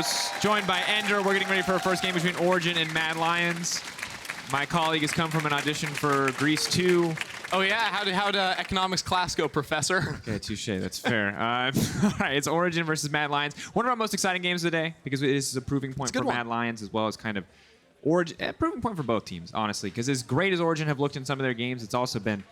hosts, joined by Ender. We're getting ready for our first game between Origen and Mad Lions. My colleague has come from an audition for Grease 2. Oh yeah, how'd economics class go, Professor? Okay, touche, that's fair. All right, it's Origen versus Mad Lions. One of our most exciting games of the day, because it is a proving point for Mad Lions, as well as kind of Origen, a proving point for both teams, honestly, because as great as Origen have looked in some of their games, it's also been,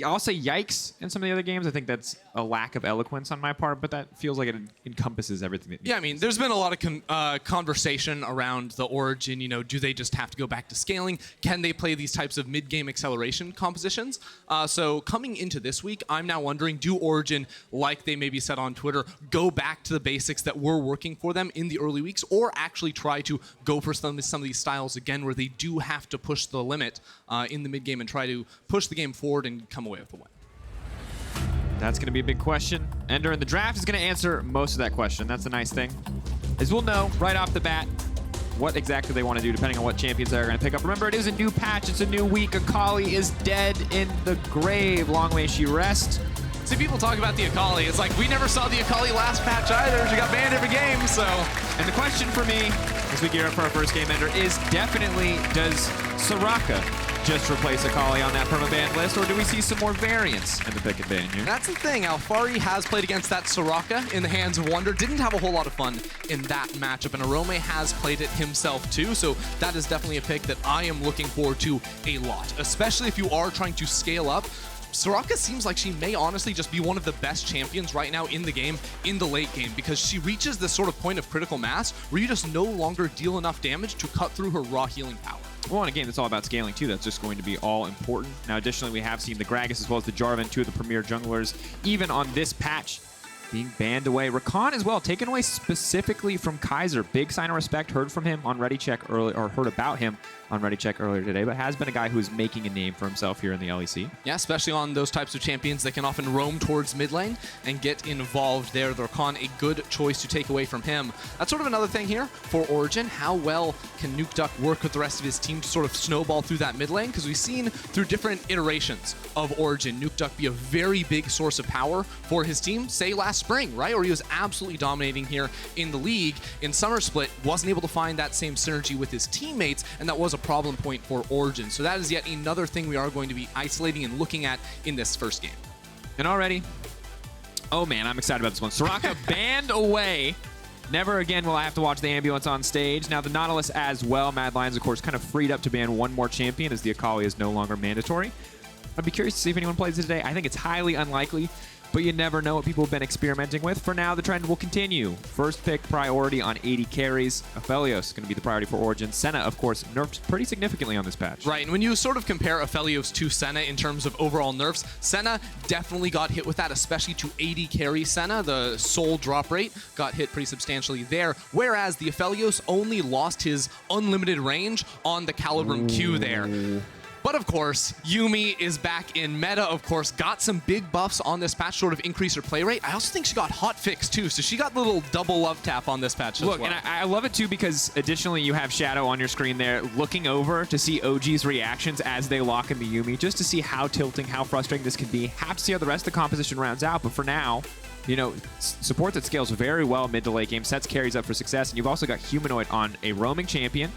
I'll say yikes in some of the other games. I think that's a lack of eloquence on my part, but that feels like it encompasses everything. Yeah, I mean, there's been a lot of conversation around the Origen. You know, do they just have to go back to scaling? Can they play these types of mid-game acceleration compositions? So coming into this week, I'm now wondering, do Origen, like they maybe said on Twitter, go back to the basics that were working for them in the early weeks, or actually try to go for some of these styles again where they do have to push the limit in the mid-game and try to push the game forward and come away with the win? That's going to be a big question. Ender in the draft is going to answer most of that question. That's the nice thing, is we'll know right off the bat what exactly they want to do depending on what champions they're going to pick up. Remember, it is a new patch. It's a new week. Akali is dead in the grave. Long may she rest. See, people talk about the Akali. It's like, we never saw the Akali last patch either. She got banned every game, so. And the question for me, as we gear up for our first game, Ender, is definitely, does Soraka just replace Akali on that permaban list, or do we see some more variants in the pick and ban here? That's the thing. Alphari has played against that Soraka in the hands of Wonder. Didn't have a whole lot of fun in that matchup, and Orome has played it himself too, so that is definitely a pick that I am looking forward to a lot, especially if you are trying to scale up. Soraka seems like she may honestly just be one of the best champions right now in the game, in the late game, because she reaches this sort of point of critical mass where you just no longer deal enough damage to cut through her raw healing power. Well, in a game that's all about scaling, too, that's just going to be all important. Now, additionally, we have seen the Gragas as well as the Jarvan, two of the premier junglers, even on this patch, being banned away. Rakan as well, taken away specifically from Kaiser. Big sign of respect, heard from him on ReadyCheck earlier, or heard about him on ReadyCheck earlier today, but has been a guy who is making a name for himself here in the LEC. Yeah, especially on those types of champions that can often roam towards mid lane and get involved there. Rakan, a good choice to take away from him. That's sort of another thing here for Origen. How well can Nukeduck work with the rest of his team to sort of snowball through that mid lane? Because we've seen through different iterations of Origen, Nukeduck be a very big source of power for his team, say last spring, right? Or he was absolutely dominating here in the league. In Summer Split, wasn't able to find that same synergy with his teammates, and that was a problem point for Origen. So that is yet another thing we are going to be isolating and looking at in this first game. And already, oh man, I'm excited about this one. Soraka banned away. Never again will I have to watch the ambulance on stage. Now the Nautilus as well. Mad Lions, of course, kind of freed up to ban one more champion as the Akali is no longer mandatory. I'd be curious to see if anyone plays it today. I think it's highly unlikely, but you never know what people have been experimenting with. For now, the trend will continue. First pick priority on 80 carries. Aphelios is going to be the priority for Origen. Senna, of course, nerfed pretty significantly on this patch. Right, and when you sort of compare Aphelios to Senna in terms of overall nerfs, Senna definitely got hit with that, especially to 80 carry Senna. The soul drop rate got hit pretty substantially there, whereas the Aphelios only lost his unlimited range on the Calibrum Q there. But of course, Yuumi is back in meta, of course, got some big buffs on this patch, sort of increase her play rate. I also think she got hotfix too, so she got the little double love tap on this patch as well. And I love it too because additionally you have Shadow on your screen there looking over to see OG's reactions as they lock in the Yuumi, just to see how tilting, how frustrating this can be. Have to see how the rest of the composition rounds out, but for now, you know, support that scales very well mid to late game, sets carries up for success, and you've also got Humanoid on a roaming champion,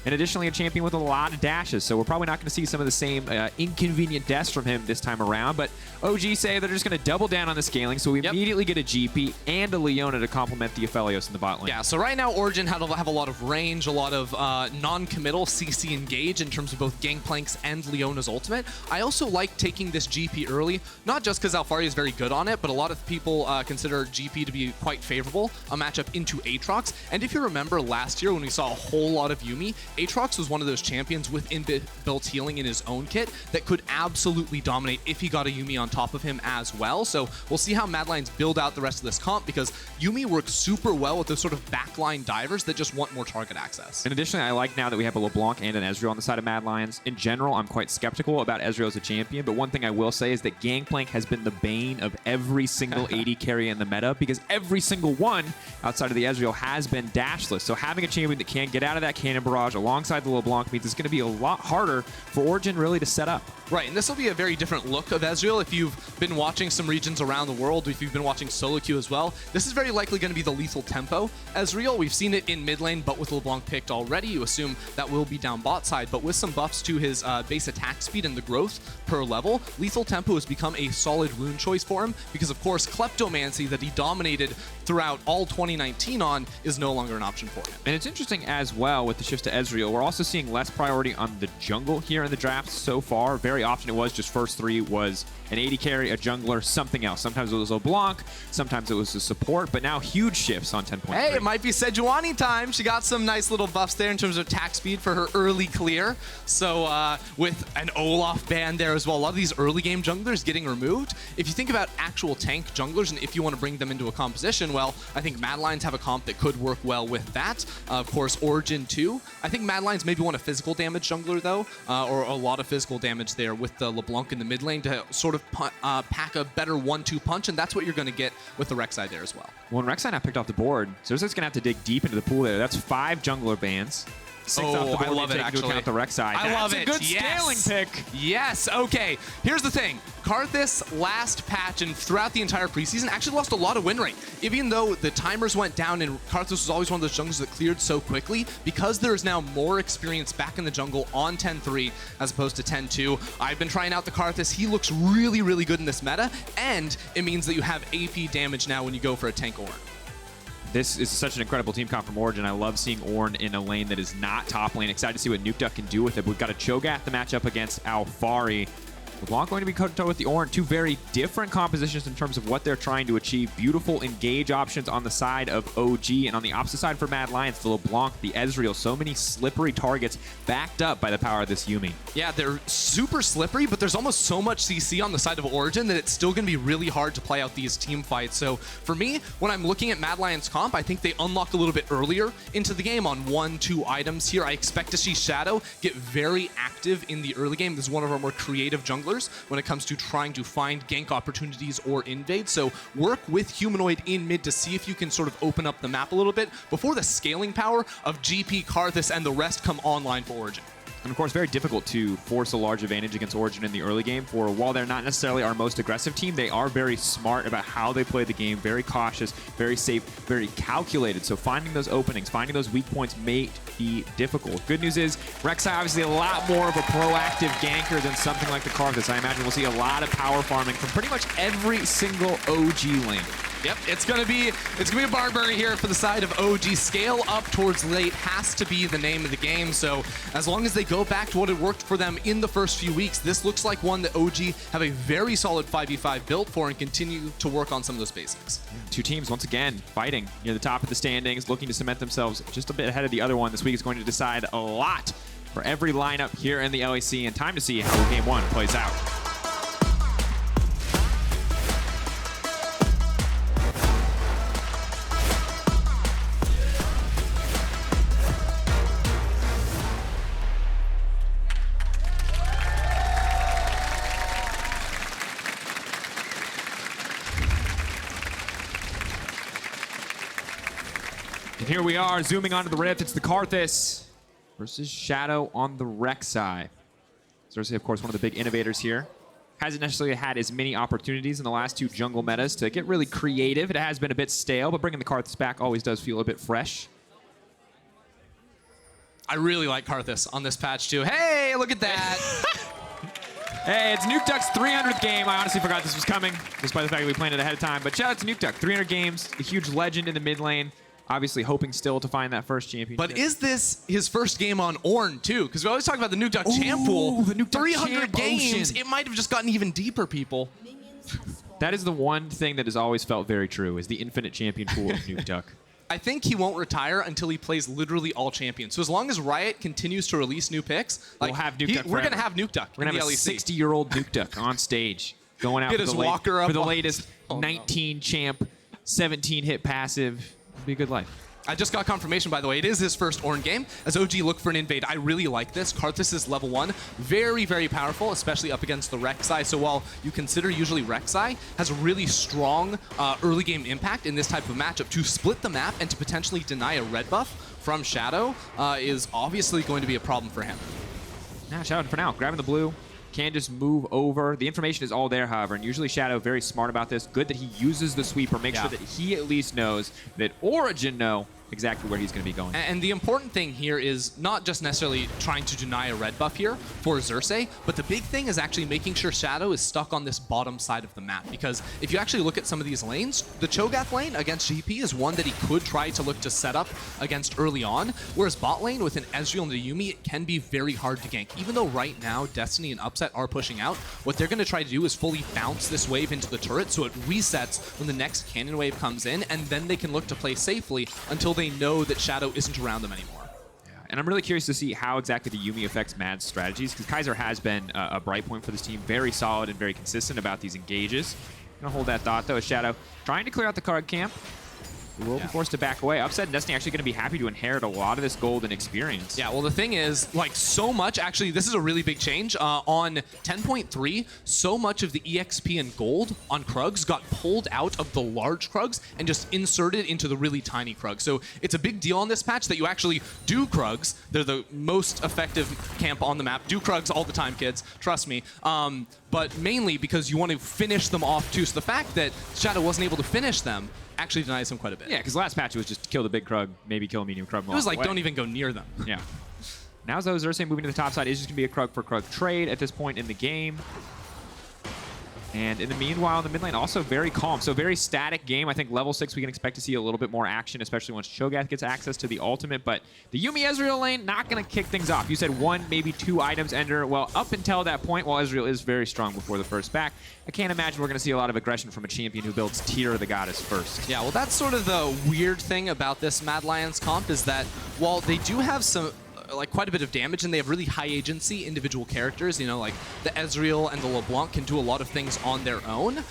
and additionally a champion with a lot of dashes, so we're probably not going to see some of the same inconvenient deaths from him this time around, but OG say they're just going to double down on the scaling, so we immediately get a GP and a Leona to complement the Aphelios in the bot lane. Yeah, so right now Origen have a lot of range, a lot of non-committal CC engage in terms of both Gangplank's and Leona's ultimate. I also like taking this GP early, not just because Alphari is very good on it, but a lot of people consider GP to be quite favorable, a matchup into Aatrox, and if you remember last year when we saw a whole lot of Yuumi, Aatrox was one of those champions with inbuilt healing in his own kit that could absolutely dominate if he got a Yuumi on top of him as well. So we'll see how Mad Lions build out the rest of this comp, because Yuumi works super well with those sort of backline divers that just want more target access. And additionally, I like now that we have a LeBlanc and an Ezreal on the side of Mad Lions. In general, I'm quite skeptical about Ezreal as a champion, but one thing I will say is that Gangplank has been the bane of every single AD carry in the meta, because every single one outside of the Ezreal has been dashless. So having a champion that can get out of that cannon barrage, alongside the LeBlanc means it's going to be a lot harder for Origen really to set up. Right, and this will be a very different look of Ezreal. If you've been watching some regions around the world, if you've been watching solo queue as well, this is very likely going to be the lethal tempo Ezreal. We've seen it in mid lane, but with LeBlanc picked already, you assume that will be down bot side. But with some buffs to his base attack speed and the growth per level, lethal tempo has become a solid rune choice for him because, of course, Kleptomancy that he dominated throughout all 2019 on is no longer an option for him. And it's interesting as well with the shifts to Ezreal, we're also seeing less priority on the jungle here in the draft so far. Very often it was just first three was an AD carry, a jungler, something else. Sometimes it was LeBlanc, sometimes it was a support, but now huge shifts on 10.3. Hey, it might be Sejuani time. She got some nice little buffs there in terms of attack speed for her early clear. So with an Olaf ban there as well, a lot of these early game junglers getting removed. If you think about actual tank junglers and if you want to bring them into a composition, well, I think Mad Lions have a comp that could work well with that. Of course, Origen too. I think Mad Lions maybe want a physical damage jungler though, or a lot of physical damage there with the LeBlanc in the mid lane to sort of pack a better 1-2 punch, and that's what you're going to get with the Xerxe there as well. When Xerxe not picked off the board, Xerxe's going to have to dig deep into the pool there. That's 5 jungler bans. 6 off the board. I love it, take into account the Xerxe. I love it. That's a good scaling pick. Yes. Okay. Here's the thing. Karthus last patch and throughout the entire preseason actually lost a lot of win rate. Even though the timers went down and Karthus was always one of those junglers that cleared so quickly, because there is now more experience back in the jungle on 10-3 as opposed to 10-2. I've been trying out the Karthus. He looks really, really good in this meta, and it means that you have AP damage now when you go for a tank Ornn. This is such an incredible team comp from Origen. I love seeing Ornn in a lane that is not top lane. Excited to see what Nukeduck can do with it. We've got a Cho'Gath the matchup against Alphari. LeBlanc going to be toe-to-toe with the Ornn. Two very different compositions in terms of what they're trying to achieve. Beautiful engage options on the side of OG, and on the opposite side for Mad Lions, the LeBlanc, the Ezreal. So many slippery targets backed up by the power of this Yuumi. Yeah, they're super slippery, but there's almost so much CC on the side of Origen that it's still going to be really hard to play out these team fights. So for me, when I'm looking at Mad Lions comp, I think they unlocked a little bit earlier into the game on 1-2 items here. I expect to see Shadow get very active in the early game. This is one of our more creative junglers when it comes to trying to find gank opportunities or invade. So work with Humanoid in mid to see if you can sort of open up the map a little bit before the scaling power of GP, Karthus, and the rest come online for Origen. And of course, very difficult to force a large advantage against Origen in the early game. For while they're not necessarily our most aggressive team, they are very smart about how they play the game, very cautious, very safe, very calculated. So finding those openings, finding those weak points may be difficult. Good news is, Xerxe obviously a lot more of a proactive ganker than something like the Karthus. I imagine we'll see a lot of power farming from pretty much every single OG lane. Yep, it's gonna be a Barbary here for the side of OG. Scale up towards late has to be the name of the game. So as long as they go back to what had worked for them in the first few weeks, this looks like one that OG have a very solid 5v5 built for and continue to work on some of those basics. Two teams once again fighting near the top of the standings, looking to cement themselves just a bit ahead of the other one. This week is going to decide a lot for every lineup here in the LEC, and time to see how game one plays out. And here we are, zooming onto the Rift. It's the Karthus versus Shadow on the Xerxe. Xerxe, of course, one of the big innovators here. Hasn't necessarily had as many opportunities in the last two jungle metas to get really creative. It has been a bit stale, but bringing the Karthus back always does feel a bit fresh. I really like Karthus on this patch too. Hey, look at that. Hey, it's Nukeduck's 300th game. I honestly forgot this was coming, just by the fact that we planned it ahead of time. But shout out to Nukeduck, 300 games, a huge legend in the mid lane. Obviously hoping still to find that first championship. But is this his first game on Ornn too? Because we always talk about the Nukeduck champ pool. The Nukeduck 300 champ games. ocean. It might have just gotten even deeper, people. That is the one thing that has always felt very true, is the infinite champion pool of Nukeduck. I think he won't retire until he plays literally all champions. So as long as Riot continues to release new picks, like, we'll have Nukeduck we're going to have Nukeduck. We're going to have a 60-year-old Nukeduck on stage going out Get for his the, walker up for the on- latest Oh, 19 champ, 17 hit passive. It'll be a good life. I just got confirmation, by the way. It is his first Ornn game. As OG look for an invade, I really like this. Karthus is level 1. Very, very powerful, especially up against the Xerxe. So while you consider usually Xerxe has a really strong early game impact in this type of matchup, to split the map and to potentially deny a red buff from Shadow is obviously going to be a problem for him. Now Shadow for now, grabbing the blue. Can just move over. The information is all there, however, and usually Shadow very smart about this. Good that he uses the sweeper, make sure that he at least knows that Origen know exactly where he's going to be going. And the important thing here is not just necessarily trying to deny a red buff here for Xerxe, but the big thing is actually making sure Shadow is stuck on this bottom side of the map. Because if you actually look at some of these lanes, the Cho'Gath lane against GP is one that he could try to look to set up against early on, whereas bot lane with an Ezreal and a Yuumi, it can be very hard to gank. Even though right now Destiny and Upset are pushing out, what they're going to try to do is fully bounce this wave into the turret so it resets when the next cannon wave comes in, and then they can look to play safely until they know that Shadow isn't around them anymore. Yeah, and I'm really curious to see how exactly the Yuumi affects Mad's strategies, because Kaiser has been a bright point for this team, very solid and very consistent about these engages. Gonna hold that thought though, as Shadow trying to clear out the card camp. He will be forced to back away. Upset and Destiny actually going to be happy to inherit a lot of this gold and experience. Yeah, well, the thing is, like, so much, actually, this is a really big change. On 10.3, so much of the EXP and gold on Krugs got pulled out of the large Krugs and just inserted into the really tiny Krugs. So it's a big deal on this patch that you actually do Krugs. They're the most effective camp on the map. Do Krugs all the time, kids. Trust me. But mainly because you want to finish them off, too. So the fact that Shadow wasn't able to finish them actually denies him quite a bit. Yeah, because last patch it was just kill the big Krug, maybe kill a medium Krug. It was like, don't even go near them. Yeah. Now Xerxe moving to the top side is just going to be a Krug for Krug trade at this point in the game. And in the meanwhile, the mid lane also very calm. So very static game. I think level 6 we can expect to see a little bit more action, especially once Cho'Gath gets access to the ultimate. But the Yuumi Ezreal lane, not going to kick things off. You said 1, maybe 2 items enter. Well, up until that point, while Ezreal is very strong before the first back, I can't imagine we're going to see a lot of aggression from a champion who builds Tear the Goddess first. Yeah, well, that's sort of the weird thing about this Mad Lions comp is that while they do have some like quite a bit of damage, and they have really high agency individual characters. You know, like the Ezreal and the LeBlanc can do a lot of things on their own.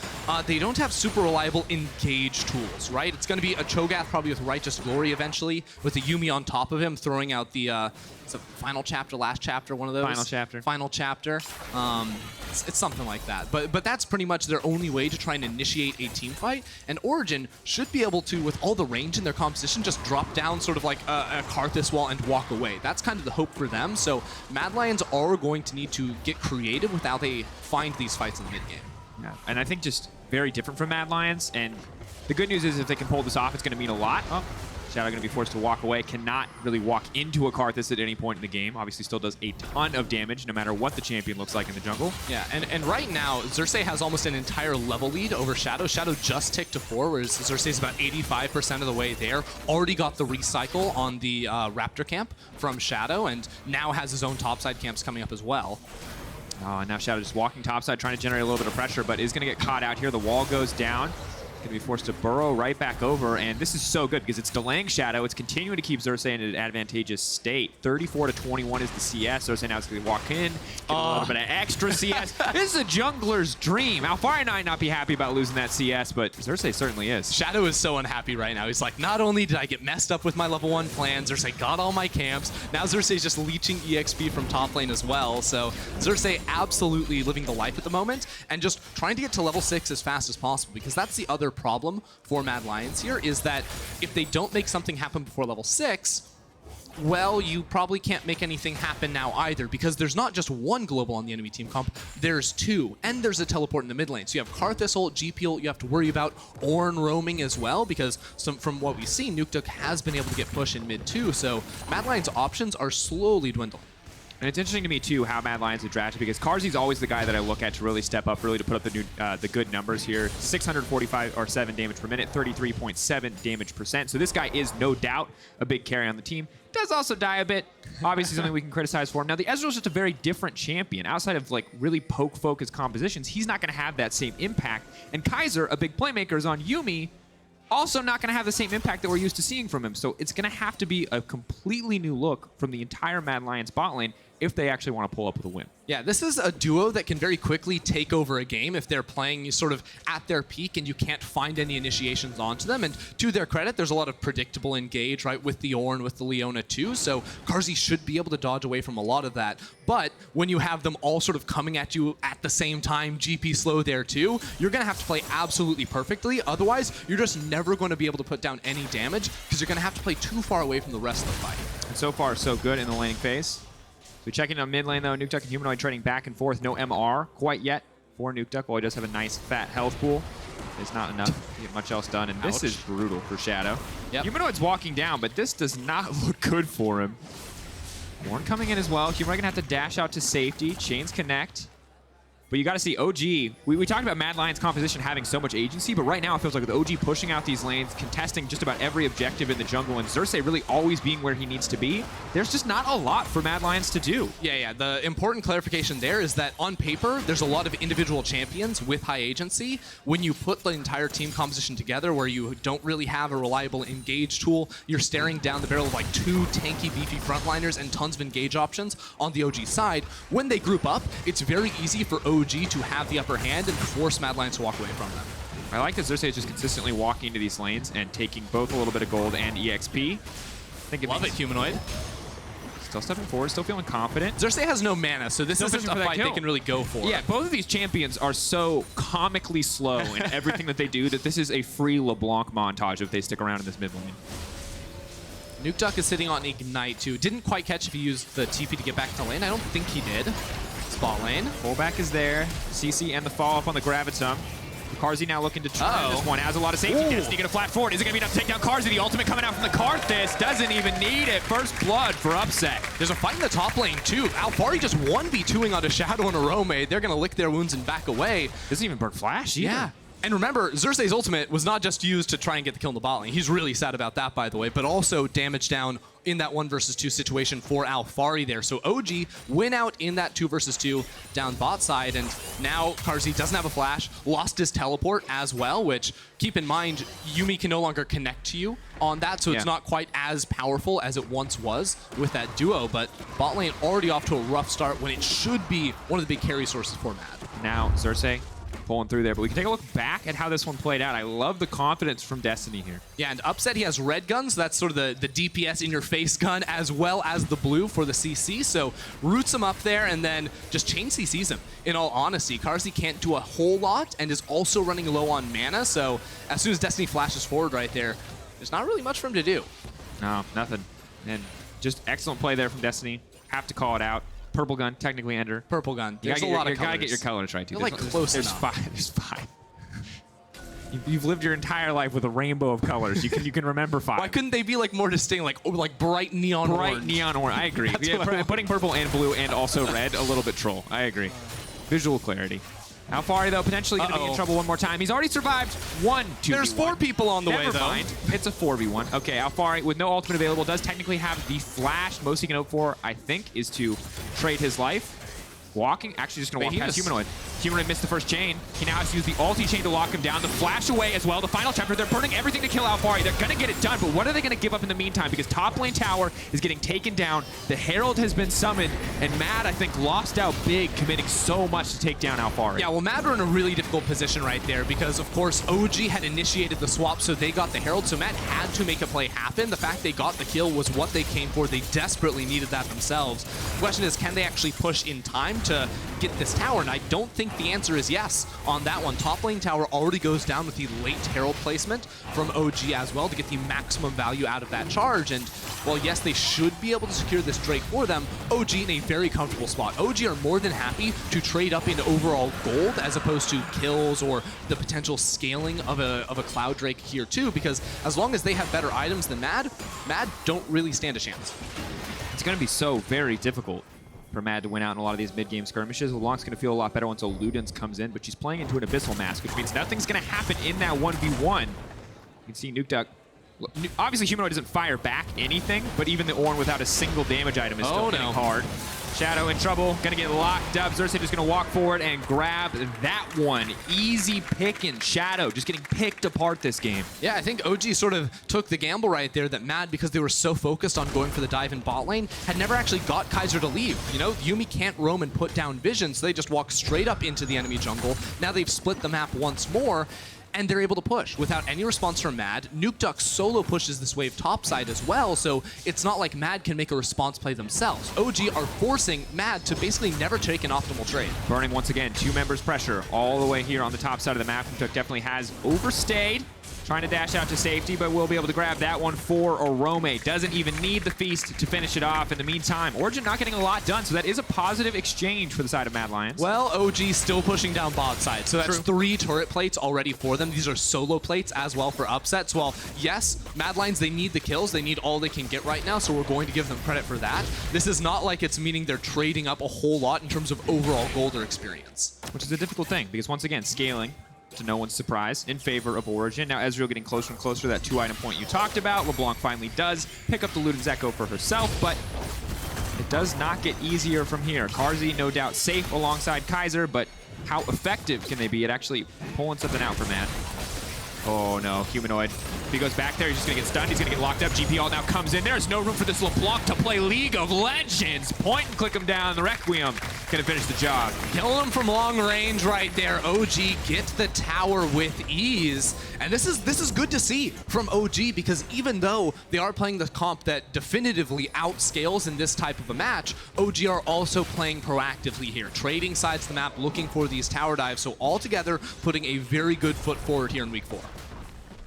They don't have super reliable engage tools, right? It's going to be a Cho'Gath probably with Righteous Glory eventually, with a Yuumi on top of him throwing out the it's a final chapter, last chapter, one of those. Final chapter. Final chapter. It's something like that. But that's pretty much their only way to try and initiate a team fight. And Origen should be able to, with all the range in their composition, just drop down sort of like a Karthus wall and walk away. That's kind of the hope for them. So Mad Lions are going to need to get creative with how they find these fights in the mid game. Yeah. And I think just very different from Mad Lions. And the good news is if they can pull this off, it's going to mean a lot. Oh. Shadow going to be forced to walk away, cannot really walk into a Karthus at any point in the game. Obviously still does a ton of damage no matter what the champion looks like in the jungle. Yeah, and right now, Xerxe has almost an entire level lead over Shadow. Shadow just ticked to 4, whereas Xerxe is about 85% of the way there. Already got the recycle on the Raptor camp from Shadow, and now has his own topside camps coming up as well. Oh, and now Shadow just walking topside, trying to generate a little bit of pressure, but is going to get caught out here. The wall goes down. Going to be forced to burrow right back over, and this is so good because it's delaying Shadow. It's continuing to keep Xerxe in an advantageous state. 34-21 is the CS. Xerxe now is going to walk in, get a little bit of extra CS. This is a jungler's dream. Alphari might not be happy about losing that CS, but Xerxe certainly is. Shadow is so unhappy right now. He's like, not only did I get messed up with my level 1 plans, Xerxe got all my camps. Now Xerxe is just leeching EXP from top lane as well. So Xerxe absolutely living the life at the moment and just trying to get to level 6 as fast as possible, because that's the other problem for Mad Lions here, is that if they don't make something happen before level 6, well, you probably can't make anything happen now either, because there's not just one global on the enemy team comp, there's 2, and there's a teleport in the mid lane. So you have Karthus ult, GP ult, you have to worry about Ornn roaming as well, because from what we've seen, Nukeduck has been able to get push in mid too, so Mad Lions' options are slowly dwindling. And it's interesting to me, too, how Mad Lions are drafted, because Carzzy's always the guy that I look at to really step up, really to put up the good numbers here. 645 or 7 damage per minute, 33.7 damage percent. So this guy is no doubt a big carry on the team. Does also die a bit. Obviously something we can criticize for him. Now, the Ezreal's just a very different champion. Outside of like really poke-focused compositions, he's not going to have that same impact. And Kaiser, a big playmaker, is on Yuumi, also not going to have the same impact that we're used to seeing from him. So it's going to have to be a completely new look from the entire Mad Lions bot lane. if they actually want to pull up with a win. Yeah, this is a duo that can very quickly take over a game if they're playing sort of at their peak and you can't find any initiations onto them. And to their credit, there's a lot of predictable engage, right, with the Ornn, with the Leona too. So Carzzy should be able to dodge away from a lot of that. But when you have them all sort of coming at you at the same time, GP slow there too, you're going to have to play absolutely perfectly. Otherwise, you're just never going to be able to put down any damage because you're going to have to play too far away from the rest of the fight. And so far, so good in the laning phase. We check in on mid lane, though. Nukeduck and Humanoid trading back and forth. No MR quite yet for Nukeduck, while he does have a nice fat health pool. It's not enough to get much else done, and this is brutal for Shadow. Yep. Humanoid's walking down, but this does not look good for him. Ornn coming in as well. Humanoid gonna have to dash out to safety. Chains connect. But you got to see OG. We talked about Mad Lion's composition having so much agency, but right now it feels like with OG pushing out these lanes, contesting just about every objective in the jungle, and Xerxe really always being where he needs to be, there's just not a lot for Mad Lions to do. Yeah. The important clarification there is that on paper, there's a lot of individual champions with high agency. When you put the entire team composition together where you don't really have a reliable engage tool, you're staring down the barrel of like 2 tanky, beefy frontliners and tons of engage options on the OG side. When they group up, it's very easy for OG to have the upper hand and force Mad Lions to walk away from them. I like that Xerxe is just consistently walking into these lanes and taking both a little bit of gold and EXP. Love it, Humanoid. Still stepping forward, still feeling confident. Xerxe has no mana, so this Still isn't a fishing for that fight kill. they can really go for. Yeah, both of these champions are so comically slow in everything that they do that this is a free LeBlanc montage if they stick around in this mid lane. Nukeduck is sitting on Ignite too. Didn't quite catch if he used the TP to get back to lane. I don't think he did. Spot lane. Pullback is there. CC and the follow-up on the Gravitum. Carzzy now looking to try this one. Has a lot of safety. Destiny gonna flat forward. Is it gonna be enough to take down Carzzy? The ultimate coming out from the Karthus. Doesn't even need it. First blood for Upset. There's a fight in the top lane too. Alphari just 1v2ing onto Shadow and Orome. They're gonna lick their wounds and back away. Doesn't even burn flash either. Yeah. And remember, Xerxe's ultimate was not just used to try and get the kill in the bot lane. He's really sad about that, by the way, but also damage down in that 1 versus 2 situation for Alphari there. So OG win out in that 2 versus 2 down bot side, and now Carzzy doesn't have a flash, lost his teleport as well, which, keep in mind, Yuumi can no longer connect to you on that, so it's not quite as powerful as it once was with that duo, but bot lane already off to a rough start when it should be one of the big carry sources for Mad. Now, Xerxe pulling through there, but we can take a look back at how this one played out. I love the confidence from Destiny here. Yeah, and Upset, he has red guns. That's sort of the DPS in your face gun, as well as the blue for the CC. So roots him up there and then just chain CCs him. In all honesty, Carzzy can't do a whole lot and is also running low on mana. So as soon as Destiny flashes forward right there, there's not really much for him to do. No, nothing. And just excellent play there from Destiny. Have to call it out. Purple gun, technically ender. Purple gun. There's a lot of colors. You gotta get your colors right, too. They're like close there's enough. 5. There's 5. You've lived your entire life with a rainbow of colors. You can remember 5. Why couldn't they be like more distinct, like bright neon orange? Bright neon orange. I agree. That's what I want. Putting purple and blue and also red, a little bit troll. I agree. Visual clarity. Alphari, though, potentially going to be in trouble one more time. He's already survived 1, 2, There's 4 people on the way, Never though. mind. It's a 4v1. Okay, Alphari, with no ultimate available, does technically have the flash. Most he can hope for, I think, is to trade his life. Walking, actually just going to walk past Humanoid. Humanoid missed the first chain. He now has to use the ulti chain to lock him down. The flash away as well. The final chapter, they're burning everything to kill Alphari. They're going to get it done, but what are they going to give up in the meantime? Because top lane tower is getting taken down. The Herald has been summoned, and Mad, I think, lost out big, committing so much to take down Alphari. Yeah, well, Mad were in a really difficult position right there because, of course, OG had initiated the swap, so they got the Herald, so Mad had to make a play happen. The fact they got the kill was what they came for. They desperately needed that themselves. The question is, can they actually push in time to get this tower? And I don't think the answer is yes on that one. Top lane tower already goes down with the late Herald placement from OG as well to get the maximum value out of that charge. And while yes, they should be able to secure this Drake for them, OG in a very comfortable spot. OG are more than happy to trade up in overall gold as opposed to kills or the potential scaling of a Cloud Drake here too, because as long as they have better items than Mad don't really stand a chance. It's going to be so very difficult for Mad to win out in a lot of these mid-game skirmishes. LeBlanc's going to feel a lot better once Ludens comes in, but she's playing into an Abyssal Mask, which means nothing's going to happen in that 1v1. You can see Nukeduck Obviously, Humanoid doesn't fire back anything, but even the Orn without a single damage item is still hitting hard. Shadow in trouble, gonna get locked up. Xerxe just gonna walk forward and grab that one. Easy picking. Shadow just getting picked apart this game. Yeah, I think OG sort of took the gamble right there that Mad, because they were so focused on going for the dive in bot lane, had never actually got Kaiser to leave. You know, Yuumi can't roam and put down vision, so they just walk straight up into the enemy jungle. Now they've split the map once more, and they're able to push without any response from Mad. Nukeduck solo pushes this wave topside as well, so it's not like Mad can make a response play themselves. OG are forcing Mad to basically never take an optimal trade. Burning once again, 2 members pressure all the way here on the top side of the map. Nukeduck definitely has overstayed, trying to dash out to safety, but will be able to grab that one for Orome. Doesn't even need the feast to finish it off. In the meantime, Origen not getting a lot done, so that is a positive exchange for the side of Mad Lions. Well, OG still pushing down bot side, so that's 3 turret plates already for them. These are solo plates as well for upsets. Well, yes, Mad Lions, they need the kills. They need all they can get right now, so we're going to give them credit for that. This is not like it's meaning they're trading up a whole lot in terms of overall gold or experience. Which is a difficult thing, because once again, scaling to no one's surprise, in favor of Origen. Now Ezreal getting closer and closer to that 2-item point you talked about. LeBlanc finally does pick up the loot and Zeko for herself, but it does not get easier from here. Carzzy, no doubt, safe alongside Kaiser, but how effective can they be at actually pulling something out for Mad? Oh no, Humanoid. If he goes back there, he's just gonna get stunned. He's gonna get locked up. GP all now comes in. There's no room for this LeBlanc to play League of Legends. Point and click him down. The Requiem gonna finish the job. Killing him from long range right there. OG gets the tower with ease. And this is good to see from OG, because even though they are playing the comp that definitively outscales in this type of a match, OG are also playing proactively here, trading sides of the map, looking for these tower dives. So altogether, putting a very good foot forward here in week 4.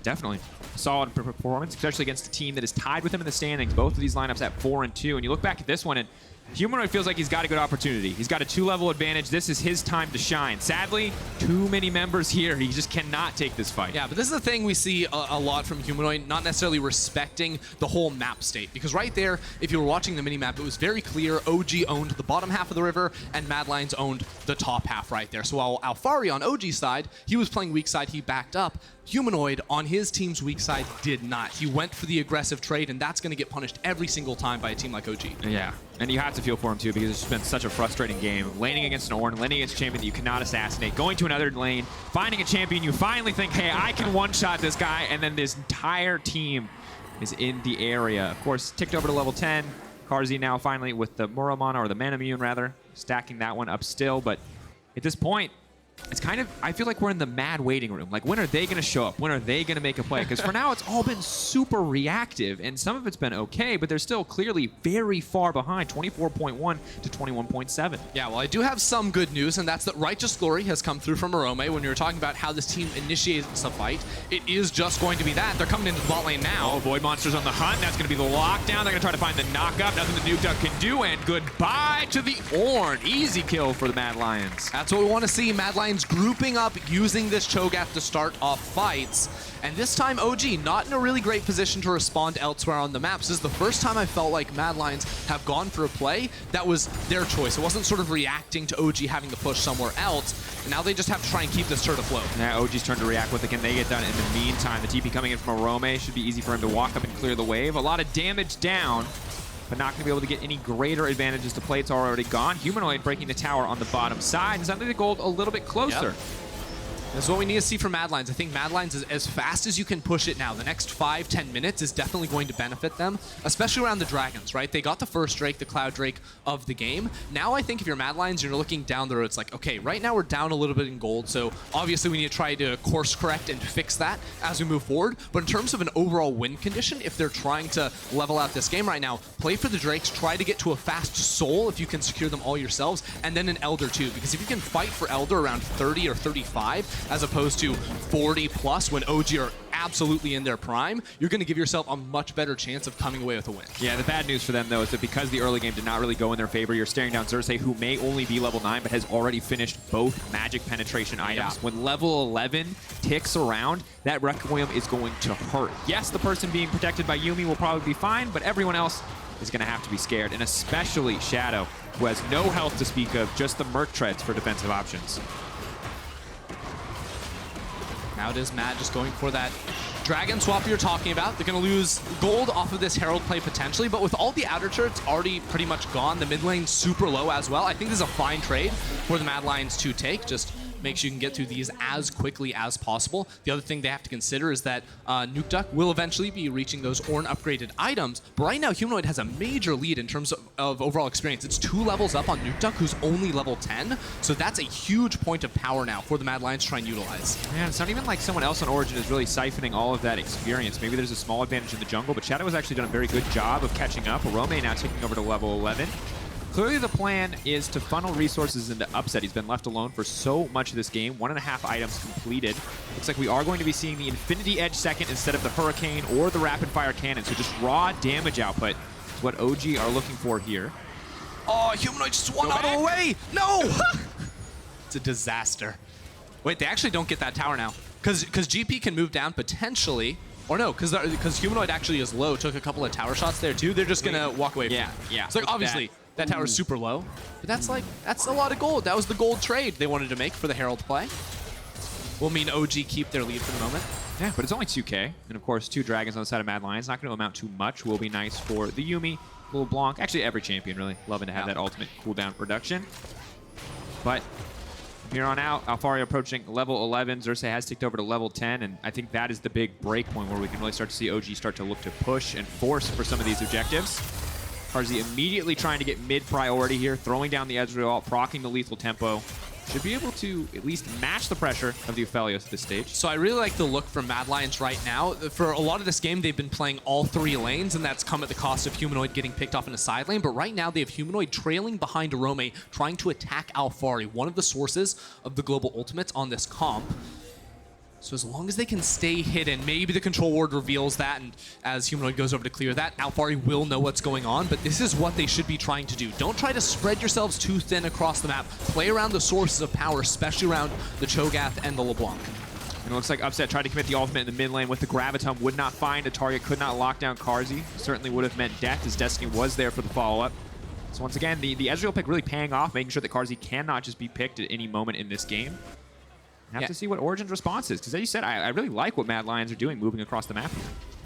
Definitely. Solid performance, especially against a team that is tied with him in the standings. Both of these lineups at 4 and 2. And you look back at this one, and Humanoid feels like he's got a good opportunity. He's got a 2-level advantage. This is his time to shine. Sadly, too many members here. He just cannot take this fight. Yeah, but this is the thing we see a lot from Humanoid, not necessarily respecting the whole map state. Because right there, if you were watching the minimap, it was very clear OG owned the bottom half of the river and Mad Lions owned the top half right there. So while Alphari on OG's side, he was playing weak side, he backed up. Humanoid on his team's weak side did not. He went for the aggressive trade, and that's going to get punished every single time by a team like OG. Yeah, and you have to feel for him too, because it's been such a frustrating game. Laning against an Orn, laning against a champion that you cannot assassinate, going to another lane, finding a champion, you finally think, hey, I can one-shot this guy, and then this entire team is in the area. Of course, ticked over to level 10. Carzzy now finally with the Muramana, or the Manamune rather, stacking that one up still, but at this point, it's kind of, I feel like we're in the Mad waiting room. Like, when are they going to show up? When are they going to make a play? Because for now, it's all been super reactive, and some of it's been okay, but they're still clearly very far behind, 24.1 to 21.7. Yeah, well, I do have some good news, and that's that Righteous Glory has come through from Orome. When you were talking about how this team initiates a fight, it is just going to be that. They're coming into the bot lane now. Oh, Void Monster's on the hunt. That's going to be the lockdown. They're going to try to find the knock-up. Nothing the Nukeduck can do, and goodbye to the Orn. Easy kill for the Mad Lions. That's what we want to see. Mad Lions grouping up, using this Cho'Gath to start off fights. And this time, OG not in a really great position to respond elsewhere on the maps. This is the first time I felt like Mad Lions have gone for a play that was their choice. It wasn't sort of reacting to OG having to push somewhere else. And now they just have to try and keep this turret afloat. Yeah, OG's turn to react. What can they get done in the meantime? The TP coming in from Orome should be easy for him to walk up and clear the wave. A lot of damage down, but not going to be able to get any greater advantages. The plate's already gone. Humanoid breaking the tower on the bottom side, and suddenly the gold a little bit closer. Yep. That's what we need to see from Mad Lions. I think Mad Lions is as fast as you can push it now. The next 5-10 minutes is definitely going to benefit them, especially around the dragons, right? They got the first Drake, the Cloud Drake of the game. Now I think if you're Mad Lions, you're looking down the road. It's like, okay, right now we're down a little bit in gold, so obviously we need to try to course correct and fix that as we move forward. But in terms of an overall win condition, if they're trying to level out this game right now, play for the Drakes, try to get to a fast Soul if you can secure them all yourselves, and then an Elder too, because if you can fight for Elder around 30 or 35, as opposed to 40 plus when OG are absolutely in their prime, you're going to give yourself a much better chance of coming away with a win. Yeah, the bad news for them, though, is that because the early game did not really go in their favor, you're staring down Xerxe, who may only be level 9, but has already finished both magic penetration items. Yeah. When level 11 ticks around, that Requiem is going to hurt. Yes, the person being protected by Yuumi will probably be fine, but everyone else is going to have to be scared, and especially Shadow, who has no health to speak of, just the Merc Treads for defensive options. Now it is Matt just going for that dragon swap you're talking about. They're going to lose gold off of this Herald play potentially, but with all the outer turrets already pretty much gone, the mid lane super low as well, I think this is a fine trade for the Mad Lions to take. Just make sure you can get through these as quickly as possible. The other thing they have to consider is that Nukeduck will eventually be reaching those Ornn upgraded items, but right now Humanoid has a major lead in terms of overall experience. It's 2 levels up on Nukeduck, who's only level 10, so that's a huge point of power now for the Mad Lions to try and utilize. Man, it's not even like someone else on Origin is really siphoning all of that experience. Maybe there's a small advantage in the jungle, but Shadow has actually done a very good job of catching up. Orome now taking over to level 11. Clearly the plan is to funnel resources into Upset. He's been left alone for so much of this game. 1.5 items completed. Looks like we are going to be seeing the Infinity Edge second instead of the Hurricane or the Rapid Fire Cannon. So just raw damage output is what OG are looking for here. Oh, Humanoid just swung out of the way! No! It's a disaster. Wait, they actually don't get that tower now. Because GP can move down potentially. Or no, because Humanoid actually is low. Took a couple of tower shots there too. They're just going to walk away from it. Yeah. So like, obviously, that tower's super low. But that's a lot of gold. That was the gold trade they wanted to make for the Herald play. Will mean OG keep their lead for the moment. Yeah, but it's only 2K. And of course, 2 dragons on the side of Mad Lions. Not going to amount to much. Will be nice for the Yuumi, Little Blanc. Actually, every champion really loving to have that ultimate cooldown reduction. But from here on out, Alphari approaching level 11. Xerxe has ticked over to level 10, and I think that is the big break point where we can really start to see OG start to look to push and force for some of these objectives. Carzzy immediately trying to get mid priority here, throwing down the Ezreal, proccing the lethal tempo. Should be able to at least match the pressure of the Aphelios at this stage. So I really like the look from Mad Lions right now. For a lot of this game, they've been playing all 3 lanes, and that's come at the cost of Humanoid getting picked off in a side lane. But right now, they have Humanoid trailing behind Orome, trying to attack Alphari, one of the sources of the global ultimates on this comp. So as long as they can stay hidden, maybe the control ward reveals that, and as Humanoid goes over to clear that, Alphari will know what's going on, but this is what they should be trying to do. Don't try to spread yourselves too thin across the map. Play around the sources of power, especially around the Cho'Gath and the LeBlanc. And it looks like Upset tried to commit the ultimate in the mid lane with the Gravitum, would not find a target, could not lock down Carzzy. Certainly would have meant death, as Destiny was there for the follow-up. So once again, the Ezreal pick really paying off, making sure that Carzzy cannot just be picked at any moment in this game. Have to see what Origen's response is, because as you said, I really like what Mad Lions are doing moving across the map here.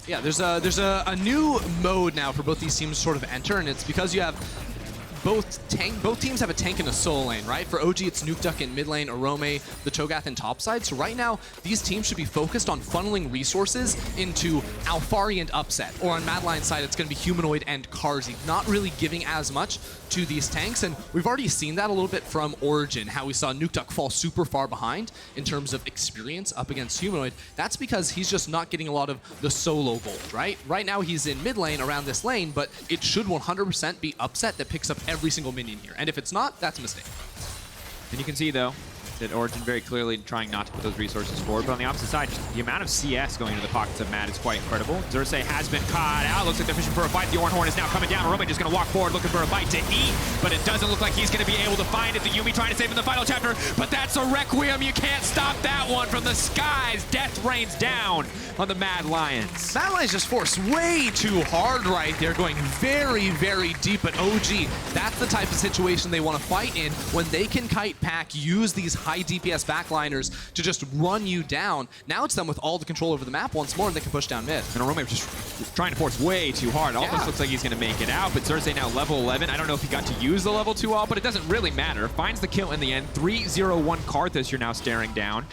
Yeah, there's a new mode now for both these teams to sort of enter, and it's because you have both teams have a tank and a solo lane, right? For OG, it's Nukeduck in mid lane, Orome, the Cho'Gath in top side. So right now, these teams should be focused on funneling resources into Alphari and Upset. Or on Mad Lion's side, it's going to be Humanoid and Carzzy, not really giving as much to these tanks. And we've already seen that a little bit from Origin, how we saw Nukeduck fall super far behind in terms of experience up against Humanoid. That's because he's just not getting a lot of the solo gold, right? Right now, he's in mid lane around this lane, but it should 100% be Upset that picks up every single minion here. And if it's not, that's a mistake. And you can see, though, that Origin very clearly trying not to put those resources forward. But on the opposite side, just the amount of CS going into the pockets of Mad is quite incredible. Xerxe has been caught out. Looks like they're fishing for a fight. The Ornhorn is now coming down. Orome just going to walk forward looking for a bite to eat. But it doesn't look like he's going to be able to find it. The Yuumi trying to save in the final chapter. But that's a Requiem. You can't stop that one from the skies. Death rains down on the Mad Lions. Mad Lions just forced way too hard right there, going very, very deep at OG. That's the type of situation they want to fight in when they can kite pack, use these high DPS backliners to just run you down. Now it's them with all the control over the map once more, and they can push down mid. And Orome just trying to force way too hard. Almost looks like he's going to make it out, but Xerxe now level 11. I don't know if he got to use the level 2 all, but it doesn't really matter. Finds the kill in the end. 3-0-1 Karthus you're now staring down.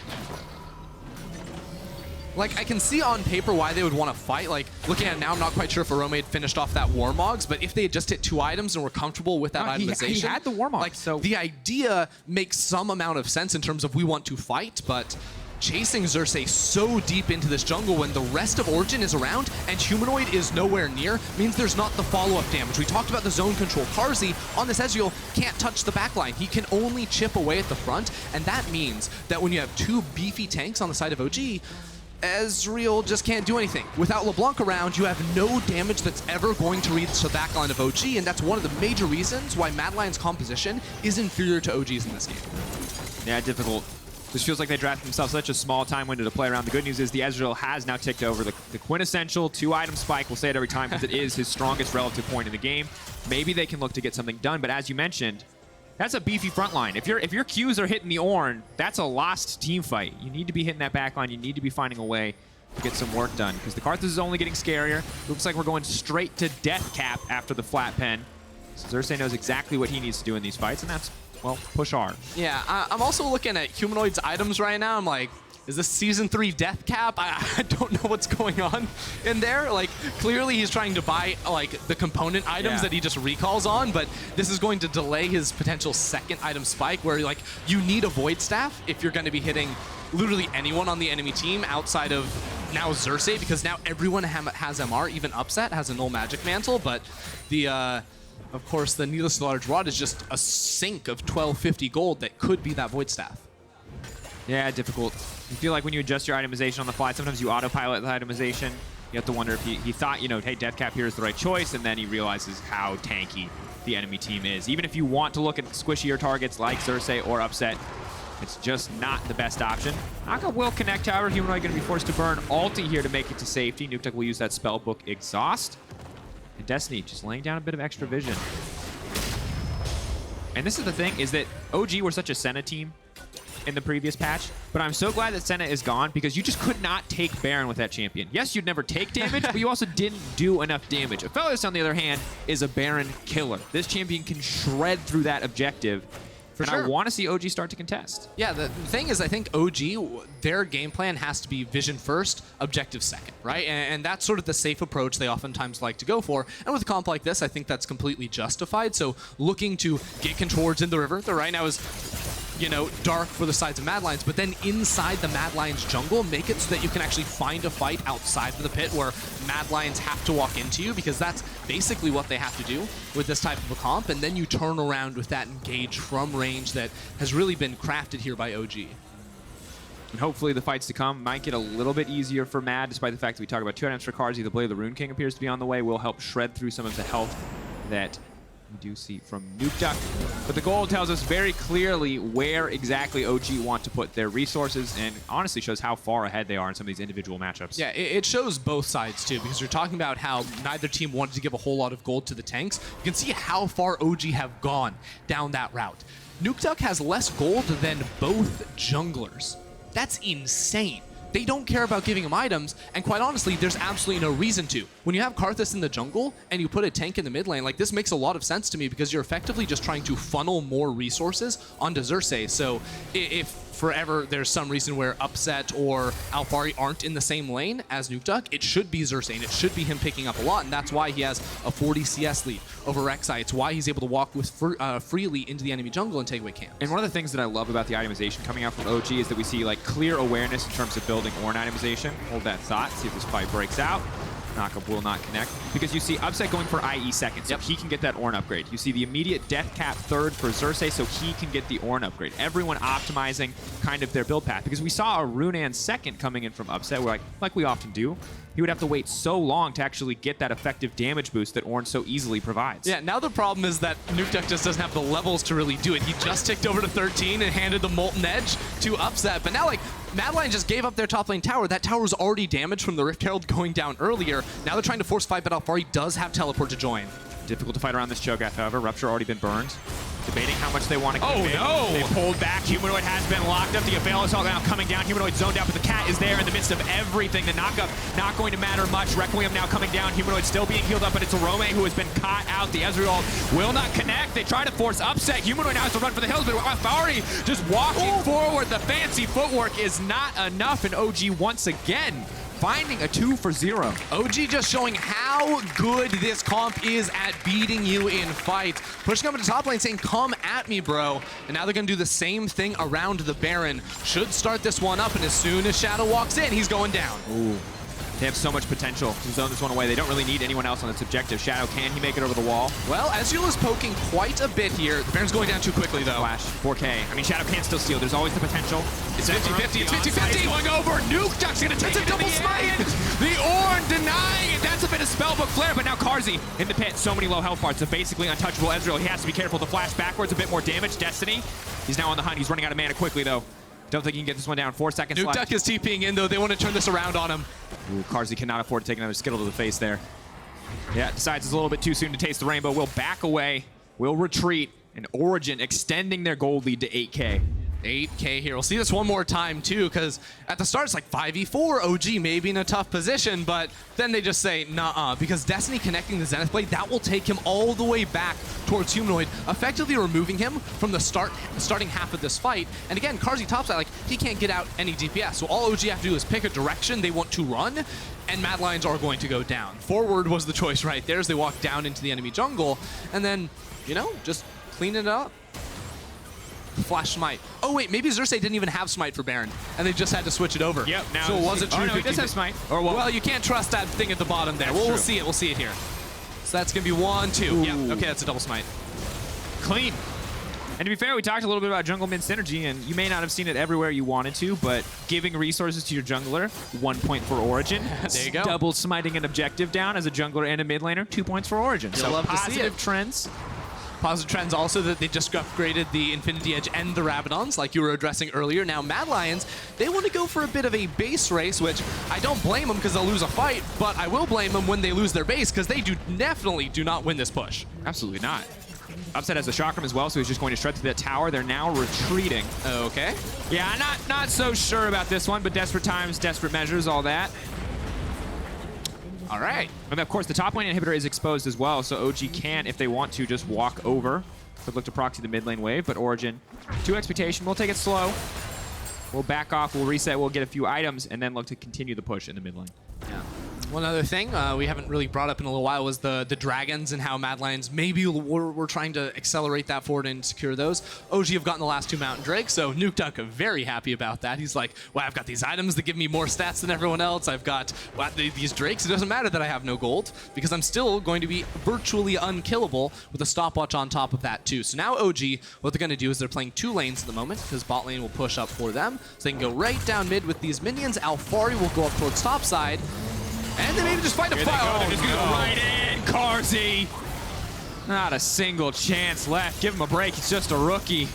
Like, I can see on paper why they would want to fight. Like, looking at it now, I'm not quite sure if Orome had finished off that Warmogs, but if they had just hit 2 items and were comfortable with that itemization. He had the Warmogs. Like, so the idea makes some amount of sense in terms of we want to fight, but chasing Xerxe so deep into this jungle when the rest of Origin is around and Humanoid is nowhere near means there's not the follow-up damage. We talked about the zone control. Carzzy on this Ezreal can't touch the backline. He can only chip away at the front, and that means that when you have 2 beefy tanks on the side of OG, Ezreal just can't do anything. Without LeBlanc around, you have no damage that's ever going to reach the backline of OG, and that's one of the major reasons why Mad Lions' composition is inferior to OG's in this game. Yeah, difficult. This feels like they drafted themselves such a small time window to play around. The good news is the Ezreal has now ticked over the quintessential 2-item spike. We'll say it every time because it is his strongest relative point in the game. Maybe they can look to get something done, but as you mentioned, That's a beefy front line. If your Qs are hitting the Ornn, that's a lost team fight. You need to be hitting that back line. You need to be finding a way to get some work done, because the Karthus is only getting scarier. Looks like we're going straight to death cap after the flat pen. So Xerxe knows exactly what he needs to do in these fights, and that's, well, push hard. Yeah, I'm also looking at Humanoid's items right now. I'm like, is this Season 3 death cap? I don't know what's going on in there. Like, clearly he's trying to buy, like, the component items that he just recalls on, but this is going to delay his potential second item spike, where, like, you need a Void Staff if you're going to be hitting literally anyone on the enemy team outside of now Xerxe, because now everyone has MR, even Upset has a null magic mantle, but the, of course, the Needless Large Rod is just a sink of 1250 gold that could be that Void Staff. Yeah, difficult. You feel like when you adjust your itemization on the fly, sometimes you autopilot the itemization. You have to wonder if he thought, you know, hey, death cap here is the right choice, and then he realizes how tanky the enemy team is. Even if you want to look at squishier targets like Xerxe or Upset, it's just not the best option. Naka will connect, however. Humanoid going to be forced to burn ulti here to make it to safety. Nukeduck will use that spellbook Exhaust. And Destiny just laying down a bit of extra vision. And this is the thing, is that OG were such a Senna team in the previous patch, but I'm so glad that Senna is gone, because you just could not take Baron with that champion. Yes, you'd never take damage, but you also didn't do enough damage. Aphelios, on the other hand, is a Baron killer. This champion can shred through that objective. And I want to see OG start to contest. Yeah, the thing is, I think OG, their game plan has to be vision first, objective second, right? And that's sort of the safe approach they oftentimes like to go for. And with a comp like this, I think that's completely justified. So looking to get control towards in the river, the right now is, you know, dark for the sides of Mad Lions, but then inside the Mad Lions jungle, make it so that you can actually find a fight outside of the pit where Mad Lions have to walk into you, because that's basically what they have to do with this type of a comp, and then you turn around with that engage from range that has really been crafted here by OG. And hopefully the fights to come might get a little bit easier for Mad, despite the fact that we talk about 2 items for Carzzy. The Blade of the Rune King appears to be on the way, will help shred through some of the health that we do see from Nukeduck. But the goal tells us very clearly where exactly OG want to put their resources, and honestly shows how far ahead they are in some of these individual matchups. Yeah, it shows both sides too, because you're talking about how neither team wanted to give a whole lot of gold to the tanks. You can see how far OG have gone down that route. Nukeduck has less gold than both junglers. That's insane. They don't care about giving him items, and quite honestly, there's absolutely no reason to. When you have Karthus in the jungle and you put a tank in the mid lane, like, this makes a lot of sense to me, because you're effectively just trying to funnel more resources onto Xerxe. So if forever there's some reason where Upset or Alphari aren't in the same lane as Nukeduck, it should be Xerxe, and it should be him picking up a lot, and that's why he has a 40 CS lead over Xerxe. It's why he's able to walk with freely into the enemy jungle and take away camps. And one of the things that I love about the itemization coming out from OG is that we see, like, clear awareness in terms of building Ornn itemization. Hold that thought, see if this fight breaks out. Knockup will not connect, because you see Upset going for IE second, so he can get that Ornn upgrade. You see the immediate death cap third for Xerxe, so he can get the Ornn upgrade. Everyone optimizing kind of their build path, because we saw a Runan second coming in from Upset, where, like we often do, he would have to wait so long to actually get that effective damage boost that Ornn so easily provides. Yeah, now the problem is that Nukeduck just doesn't have the levels to really do it. He just ticked over to 13 and handed the Molten Edge to Upset, but now, like, Mad Lions just gave up their top lane tower. That tower was already damaged from the Rift Herald going down earlier. Now they're trying to force fight, but Alphari does have teleport to join. Difficult to fight around this Cho'Gath, however. Rupture already been burned. Debating how much they want to give in. No! They pulled back. Humanoid has been locked up. The Aphelios all now coming down. Humanoid zoned out, but the cat is there in the midst of everything. The knockup not going to matter much. Requiem now coming down. Humanoid still being healed up, but it's Orome who has been caught out. The Ezreal will not connect. They try to force Upset. Humanoid now has to run for the hills, but Alphari just walking forward. The fancy footwork is not enough, and OG once again finding a 2 for 0. OG just showing how good this comp is at beating you in fight. Pushing up into top lane saying, come at me, bro. And now they're going to do the same thing around the Baron. Should start this one up, and as soon as Shadow walks in, he's going down. Ooh. They have so much potential to zone this one away. They don't really need anyone else on this objective. Shadow, can he make it over the wall? Well, Ezreal is poking quite a bit here. The Baron's going down too quickly, though. Flash, 4K. I mean, Shadow can still steal. There's always the potential. It's 50-50. It's 50-50. Going over. Nukeduck's going to take it. It's a double smite. The Ornn denying it. That's a bit of spellbook flare, but now Carzzy in the pit. So many low health bars. A basically untouchable Ezreal. He has to be careful. The flash backwards, a bit more damage. Destiny. He's now on the hunt. He's running out of mana quickly, though. Don't think he can get this one down. 4 seconds left. Nukeduck is TPing in, though. They want to turn this around on him. Ooh, Carzzy cannot afford to take another Skittle to the face there. Yeah, decides it's a little bit too soon to taste the rainbow. We'll back away. We'll retreat. And Origen extending their gold lead to 8K. 8K here. We'll see this one more time too, because at the start it's like 5v4, OG maybe in a tough position, but then they just say nah, because Destiny connecting the Zenith Blade, that will take him all the way back towards Humanoid, effectively removing him from the starting half of this fight. And again, Carzzy topside, like, he can't get out any DPS, so all OG have to do is pick a direction they want to run, and Mad Lions are going to go down. Forward was the choice right there as they walk down into the enemy jungle, and then, you know, just clean it up. Flash smite. Oh wait, maybe Xerxe didn't even have smite for Baron, and they just had to switch it over. Yep. Now so it was a true. Oh, no, he does have smite. Or what? Well, you can't trust that thing at the bottom there. We'll see it. We'll see it here. So that's gonna be 1, 2. Yeah. Okay, that's a double smite. Clean. And to be fair, we talked a little bit about jungle mid synergy, and you may not have seen it everywhere you wanted to, but giving resources to your jungler, 1 point for Origen. There you go. Double smiting an objective down as a jungler and a mid laner, 2 points for Origen. You'll So love to see positive it. trends. Positive trends also that they just upgraded the Infinity Edge and the Rabadons, like you were addressing earlier. Now, Mad Lions, they want to go for a bit of a base race, which I don't blame them because they'll lose a fight, but I will blame them when they lose their base because they definitely do not win this push. Absolutely not. Upset has the chakram as well, so he's just going to strut through that tower. They're now retreating. Okay. Yeah, not so sure about this one, but desperate times, desperate measures, all that. All right. And of course, the top lane inhibitor is exposed as well, so OG can, if they want to, just walk over. Could look to proxy the mid lane wave, but Origen, 2 expectation. We'll take it slow. We'll back off, we'll reset, we'll get a few items, and then look to continue the push in the mid lane. Yeah. One other thing we haven't really brought up in a little while was the dragons and how Mad Lions maybe we're trying to accelerate that forward and secure those. OG have gotten the last 2 Mountain Drakes, so Nukeduck very happy about that. He's like, well, I've got these items that give me more stats than everyone else. I've got these Drakes. It doesn't matter that I have no gold because I'm still going to be virtually unkillable with a stopwatch on top of that too. So now OG, what they're going to do is they're playing 2 lanes at the moment because bot lane will push up for them. So they can go right down mid with these minions. Alphari will go up towards topside. And they maybe just find a Here fire. they go. They're just going to go right in. Carzzy. Not a single chance left. Give him a break. He's just a rookie.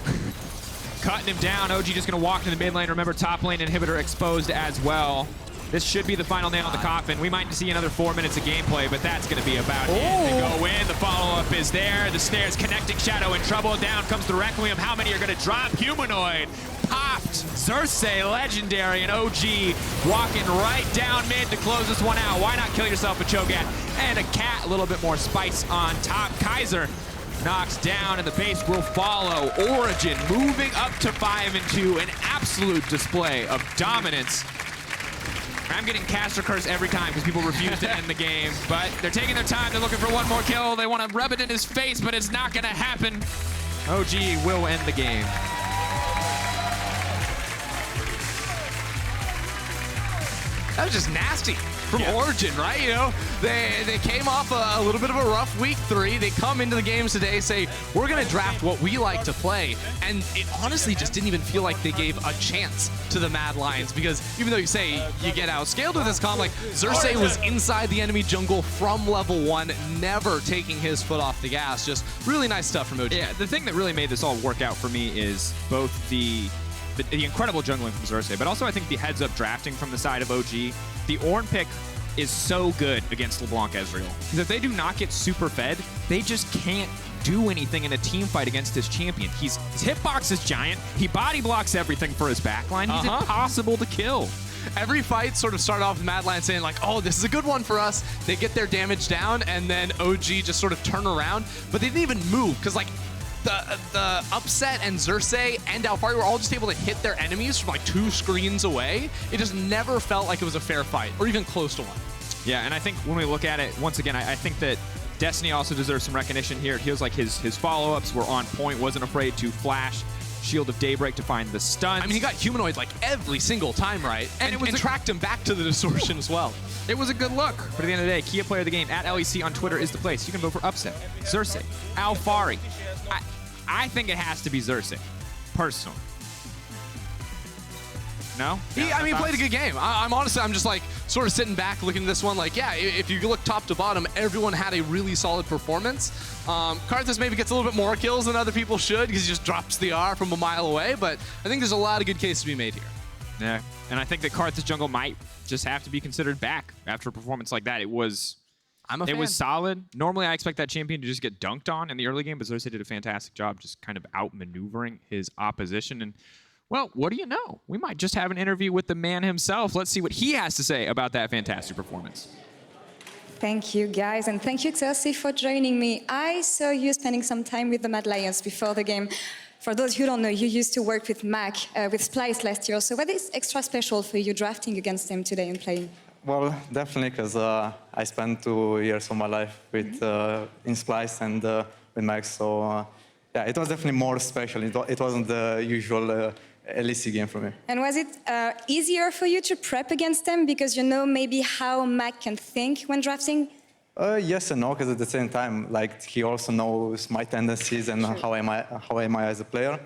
Cutting him down. OG just going to walk to the mid lane. Remember, top lane inhibitor exposed as well. This should be the final nail in the coffin. We might see another 4 minutes of gameplay, but that's going to be about it. They go in. The follow-up is there. The snares connecting. Shadow in trouble. Down comes the Requiem. How many are going to drop? Humanoid. Popped. Xerxe, legendary, and OG walking right down mid to close this one out. Why not kill yourself with Cho'Gath and a cat? A little bit more spice on top. Kaiser knocks down, and the base will follow. Origen moving up to 5-2. An absolute display of dominance. I'm getting caster curse every time because people refuse to end the game, but they're taking their time. They're looking for one more kill. They want to rub it in his face, but it's not going to happen. OG will end the game. That was just nasty from Origen, right? You know, they came off a little bit of a rough week 3. They come into the games today, say, we're going to draft what we like to play. And it honestly just didn't even feel like they gave a chance to the Mad Lions because even though you say you get outscaled with this comp, like Xerxe was inside the enemy jungle from level 1, never taking his foot off the gas. Just really nice stuff from OG. Yeah, the thing that really made this all work out for me is both the incredible jungling from Xerxe, but also I think the heads-up drafting from the side of OG. The Ornn pick is so good against LeBlanc Ezreal. Because if they do not get super fed, they just can't do anything in a team fight against this champion. His hitbox is giant. He body blocks everything for his backline. He's impossible to kill. Every fight sort of started off with Mad Lions saying like, oh, this is a good one for us. They get their damage down, and then OG just sort of turn around. But they didn't even move because like, the Upset and Xerxe and Alphari were all just able to hit their enemies from like 2 screens away. It just never felt like it was a fair fight or even close to one. Yeah, and I think when we look at it, once again, I think that Destiny also deserves some recognition here. It feels like his follow-ups were on point, wasn't afraid to flash Shield of Daybreak to find the stun. I mean, he got Humanoid like every single time, right? And tracked him back to the distortion as well. It was a good look. But at the end of the day, Kia player of the game at LEC on Twitter is the place. You can vote for Upset, Xerxe, Alphari. I think it has to be Xerxe, personally. No? I mean, he played a good game. I'm honestly, I'm just like sort of sitting back looking at this one like, yeah, if you look top to bottom, everyone had a really solid performance. Karthus maybe gets a little bit more kills than other people should because he just drops the R from a mile away, but I think there's a lot of good cases to be made here. Yeah, and I think that Karthus jungle might just have to be considered back after a performance like that. It was I'm a fan. It was solid. Normally, I expect that champion to just get dunked on in the early game, but Xerxe did a fantastic job just kind of outmaneuvering his opposition. And, well, what do you know? We might just have an interview with the man himself. Let's see what he has to say about that fantastic performance. Thank you, guys, and thank you, Xerxe, for joining me. I saw you spending some time with the Mad Lions before the game. For those who don't know, you used to work with Mac, with Splice last year. So what is extra special for you drafting against him today and playing? Well, definitely, because I spent 2 years of my life with in Splice and with Max. So yeah, it was definitely more special. It wasn't the usual LEC game for me. And was it easier for you to prep against them because you know maybe how Mac can think when drafting? Yes and no, because at the same time, like he also knows my tendencies and how am I as a player.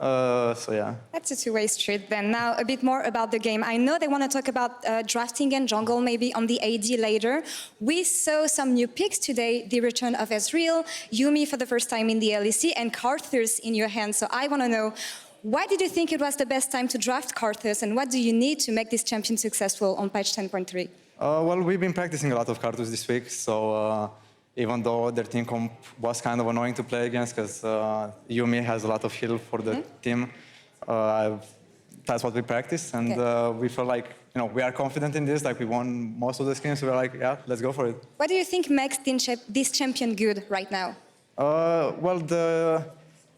So yeah. That's a two-way street then. Now a bit more about the game. I know they want to talk about drafting and jungle maybe on the AD later. We saw some new picks today, the return of Ezreal, Yuumi for the first time in the LEC, and Karthus in your hands. So I want to know, why did you think it was the best time to draft Karthus, and what do you need to make this champion successful on patch 10.3? Well, we've been practicing a lot of Karthus this week, so even though their team comp was kind of annoying to play against, because Yuumi has a lot of heal for the team, that's what we practiced, and we felt like, you know, we are confident in this, like we won most of the games, so we're like, yeah, let's go for it. What do you think makes this champion good right now? Well,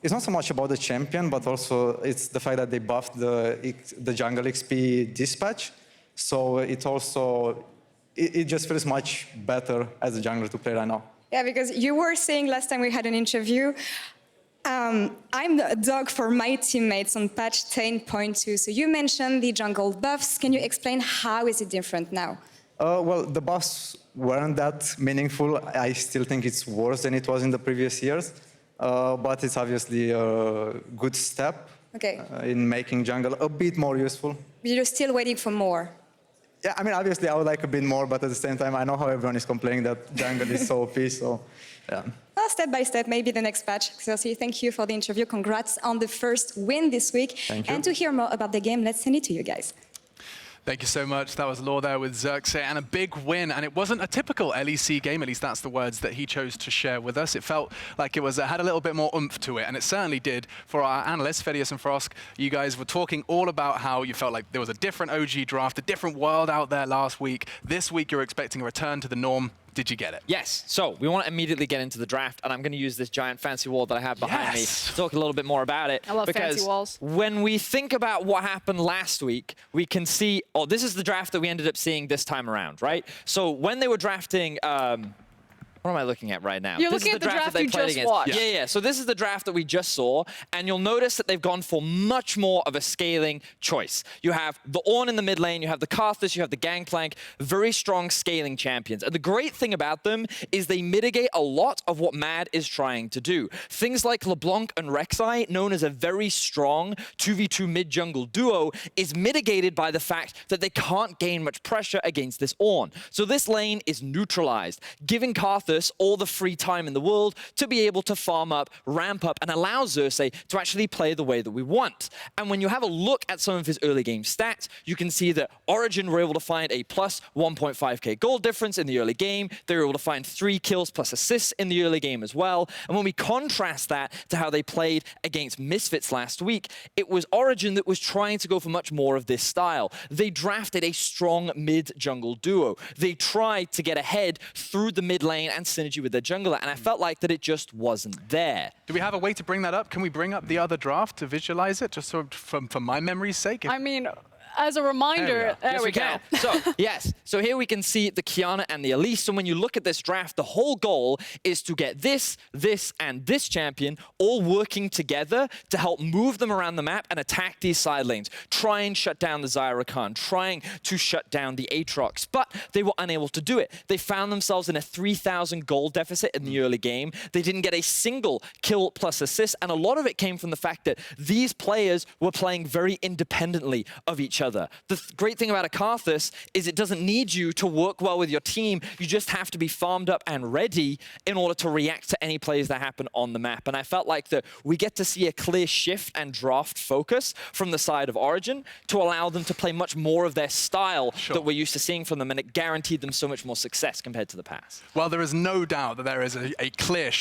it's not so much about the champion, but also it's the fact that they buffed the jungle XP dispatch. So it just feels much better as a jungler to play right now. Yeah, because you were saying last time we had an interview, I'm the dog for my teammates on patch 10.2. So you mentioned the jungle buffs. Can you explain how is it different now? Well, the buffs weren't that meaningful. I still think it's worse than it was in the previous years. But it's obviously a good step in making jungle a bit more useful. You're still waiting for more. Yeah, I mean, obviously I would like a bit more, but at the same time, I know how everyone is complaining that jungle is so OP, so yeah. Well, step by step, maybe the next patch. Xerxe, thank you for the interview. Congrats on the first win this week. Thank you. And to hear more about the game, let's send it to you guys. Thank you so much. That was Law there with Xerxe, and a big win. And it wasn't a typical LEC game, at least that's the words that he chose to share with us. It felt like it had a little bit more oomph to it, and it certainly did. For our analysts, Fedius and Frosk, you guys were talking all about how you felt like there was a different OG draft, a different world out there last week. This week, you're expecting a return to the norm. Did you get it? Yes. So we want to immediately get into the draft, and I'm going to use this giant fancy wall that I have behind me to talk a little bit more about it. I love fancy walls. When we think about what happened last week, we can see, oh, this is the draft that we ended up seeing this time around, right? So when they were drafting, what am I looking at right now? You're looking at the draft you just watched. Yeah. So this is the draft that we just saw, and you'll notice that they've gone for much more of a scaling choice. You have the Ornn in the mid lane, you have the Karthus, you have the Gangplank, very strong scaling champions. And the great thing about them is they mitigate a lot of what Mad is trying to do. Things like LeBlanc and Xerxe, known as a very strong 2v2 mid-jungle duo, is mitigated by the fact that they can't gain much pressure against this Ornn. So this lane is neutralized, giving Karthus all the free time in the world to be able to farm up, ramp up, and allow Xerxe to actually play the way that we want. And when you have a look at some of his early game stats, you can see that Origen were able to find a plus 1.5k gold difference in the early game. They were able to find 3 kills plus assists in the early game as well. And when we contrast that to how they played against Misfits last week, it was Origen that was trying to go for much more of this style. They drafted a strong mid-jungle duo. They tried to get ahead through the mid lane and synergy with their jungler, and I felt like that it just wasn't there. Do we have a way to bring that up? Can we bring up the other draft to visualize it, just so for my memory's sake? I mean, as a reminder, there we go. So, yes. So here we can see the Qiyana and the Elise. So when you look at this draft, the whole goal is to get this, and this champion all working together to help move them around the map and attack these side lanes. Try and shut down the Zyra Khan, trying to shut down the Aatrox. But they were unable to do it. They found themselves in a 3,000 gold deficit in the early game. They didn't get a single kill plus assist, and a lot of it came from the fact that these players were playing very independently of each other. other. The great thing about a Karthus is it doesn't need you to work well with your team. You just have to be farmed up and ready in order to react to any plays that happen on the map. And I felt like that we get to see a clear shift and draft focus from the side of Origen to allow them to play much more of their style that we're used to seeing from them, and it guaranteed them so much more success compared to the past. Well, there is no doubt that there is a clear shift